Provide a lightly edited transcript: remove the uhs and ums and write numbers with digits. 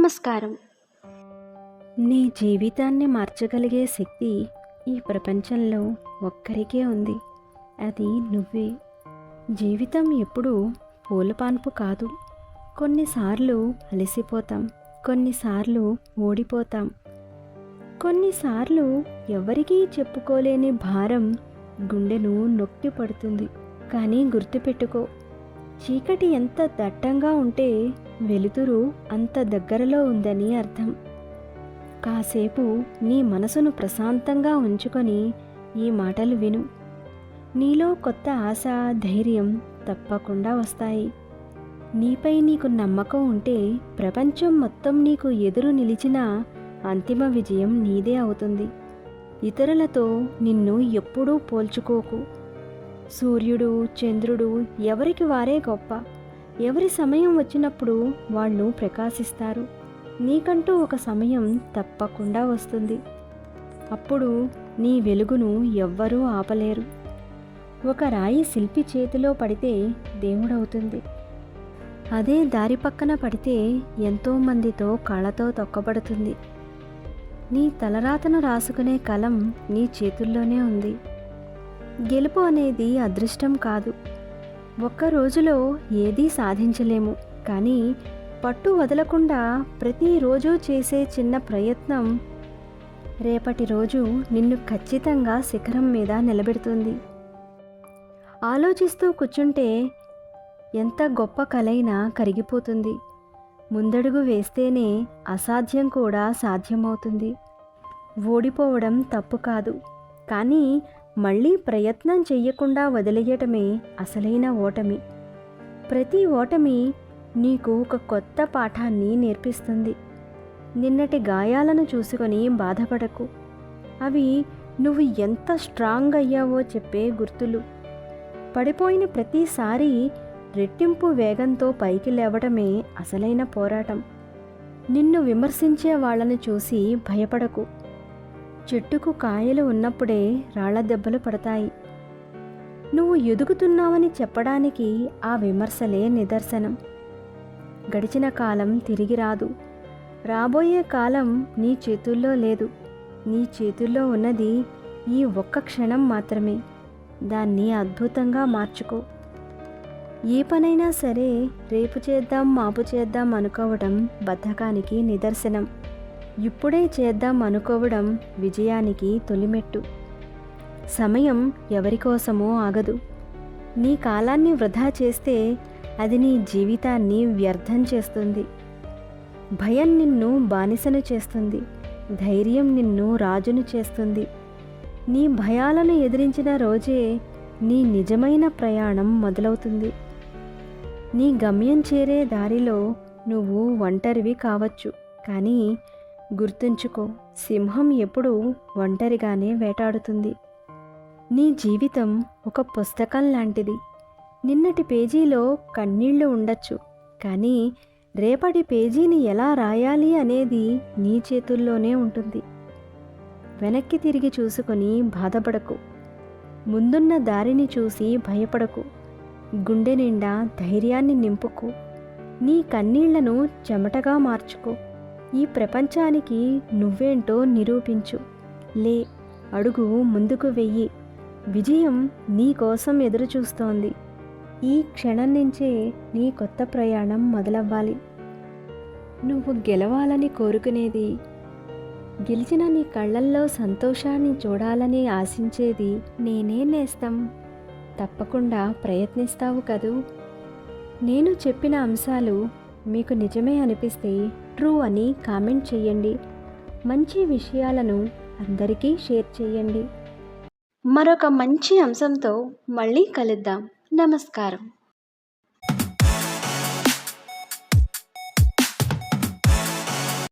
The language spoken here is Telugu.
నమస్కారం. నీ జీవితాన్ని మార్చగలిగే శక్తి ఈ ప్రపంచంలో ఒక్కరికే ఉంది. అది నువ్వే. జీవితం ఎప్పుడూ పూలపాన్పు కాదు. కొన్నిసార్లు అలసిపోతాం, కొన్నిసార్లు ఓడిపోతాం, కొన్నిసార్లు ఎవరికీ చెప్పుకోలేని భారం గుండెను నొక్కి పడుతుంది. కానీ గుర్తుపెట్టుకో, చీకటి ఎంత దట్టంగా ఉంటే వెలుతురు అంత దగ్గరలో ఉందని అర్థం. కాసేపు నీ మనసును ప్రశాంతంగా ఉంచుకొని ఈ మాటలు విను. నీలో కొత్త ఆశ, ధైర్యం తప్పకుండా వస్తాయి. నీపై నీకు నమ్మకం ఉంటే ప్రపంచం మొత్తం నీకు ఎదురు నిలిచినా అంతిమ విజయం నీదే అవుతుంది. ఇతరులతో నిన్ను ఎప్పుడూ పోల్చుకోకు. సూర్యుడు, చంద్రుడు ఎవరికి వారే గొప్ప. ఎవరి సమయం వచ్చినప్పుడు వాళ్ళు ప్రకాశిస్తారు. నీకంటూ ఒక సమయం తప్పకుండా వస్తుంది. అప్పుడు నీ వెలుగును ఎవ్వరూ ఆపలేరు. ఒక రాయి శిల్పి చేతిలో పడితే దేవుడవుతుంది. అదే దారి పక్కన పడితే ఎంతోమందితో కాళ్ళతో తొక్కబడుతుంది. నీ తలరాతను రాసుకునే కలం నీ చేతుల్లోనే ఉంది. గెలుపు అనేది అదృష్టం కాదు. ఒక్క రోజులో ఏదీ సాధించలేము, కానీ పట్టు వదలకుండా ప్రతిరోజు చేసే చిన్న ప్రయత్నం రేపటి రోజు నిన్ను ఖచ్చితంగా శిఖరం మీద నిలబెడుతుంది. ఆలోచిస్తూ కూర్చుంటే ఎంత గొప్ప కలైనా కరిగిపోతుంది. ముందడుగు వేస్తేనే అసాధ్యం కూడా సాధ్యమవుతుంది. ఓడిపోవడం తప్పు కాదు, కానీ మళ్ళీ ప్రయత్నం చెయ్యకుండా వదిలేయటమే అసలైన ఓటమి. ప్రతి ఓటమి నీకు ఒక కొత్త పాఠాన్ని నేర్పిస్తుంది. నిన్నటి గాయాలను చూసుకొని బాధపడకు. అవి నువ్వు ఎంత స్ట్రాంగ్ అయ్యావో చెప్పే గుర్తులు. పడిపోయిన ప్రతిసారి రెట్టింపు వేగంతో పైకి లేవడమే అసలైన పోరాటం. నిన్ను విమర్శించే వాళ్ళని చూసి భయపడకు. చెట్టుకు కాయలు ఉన్నప్పుడే రాళ్ల దెబ్బలు పడతాయి. నువ్వు ఎదుగుతున్నావని చెప్పడానికి ఆ విమర్శలే నిదర్శనం. గడిచిన కాలం తిరిగి రాదు. రాబోయే కాలం నీ చేతుల్లో లేదు. నీ చేతుల్లో ఉన్నది ఈ ఒక్క క్షణం మాత్రమే. దాన్ని అద్భుతంగా మార్చుకో. ఏ పనైనా సరే రేపు చేద్దాం, మాపు చేద్దాం అనుకోవడం బద్ధకానికి నిదర్శనం. ఇప్పుడే చేద్దాం అనుకోవడం విజయానికి తొలిమెట్టు. సమయం ఎవరికోసమో ఆగదు. నీ కాలాన్ని వృధా చేస్తే అది నీ జీవితాన్ని వ్యర్థం చేస్తుంది. భయం నిన్ను బానిసను చేస్తుంది. ధైర్యం నిన్ను రాజును చేస్తుంది. నీ భయాలను ఎదిరించిన రోజే నీ నిజమైన ప్రయాణం మొదలవుతుంది. నీ గమ్యం చేరే దారిలో నువ్వు ఒంటరివి కావచ్చు, కానీ గుర్తుంచుకో, సింహం ఎప్పుడూ ఒంటరిగానే వేటాడుతుంది. నీ జీవితం ఒక పుస్తకం లాంటిది. నిన్నటి పేజీలో కన్నీళ్లు ఉండొచ్చు, కానీ రేపటి పేజీని ఎలా రాయాలి అనేది నీ చేతుల్లోనే ఉంటుంది. వెనక్కి తిరిగి చూసుకొని బాధపడకు. ముందున్న దారిని చూసి భయపడకు. గుండె నిండా ధైర్యాన్ని నింపుకు. నీ కన్నీళ్లను చెమటగా మార్చుకో. ఈ ప్రపంచానికి నువ్వేంటో నిరూపించు. లే, అడుగు ముందుకు వెయ్యి. విజయం నీ కోసం ఎదురుచూస్తోంది. ఈ క్షణం నుంచే నీ కొత్త ప్రయాణం మొదలవ్వాలి. నువ్వు గెలవాలని కోరుకునేది, గెలిచిన నీ కళ్ళల్లో సంతోషాన్ని చూడాలని ఆశించేది నేనే నేస్తం. తప్పకుండా ప్రయత్నిస్తావు కదూ. నేను చెప్పిన అంశాలు మీకు నిజమే అనిపిస్తే ట్రూ అని కామెంట్ చేయండి. మంచి విషయాలను అందరికీ షేర్ చేయండి. మరొక మంచి అంశంతో మళ్ళీ కలుద్దాం. నమస్కారం.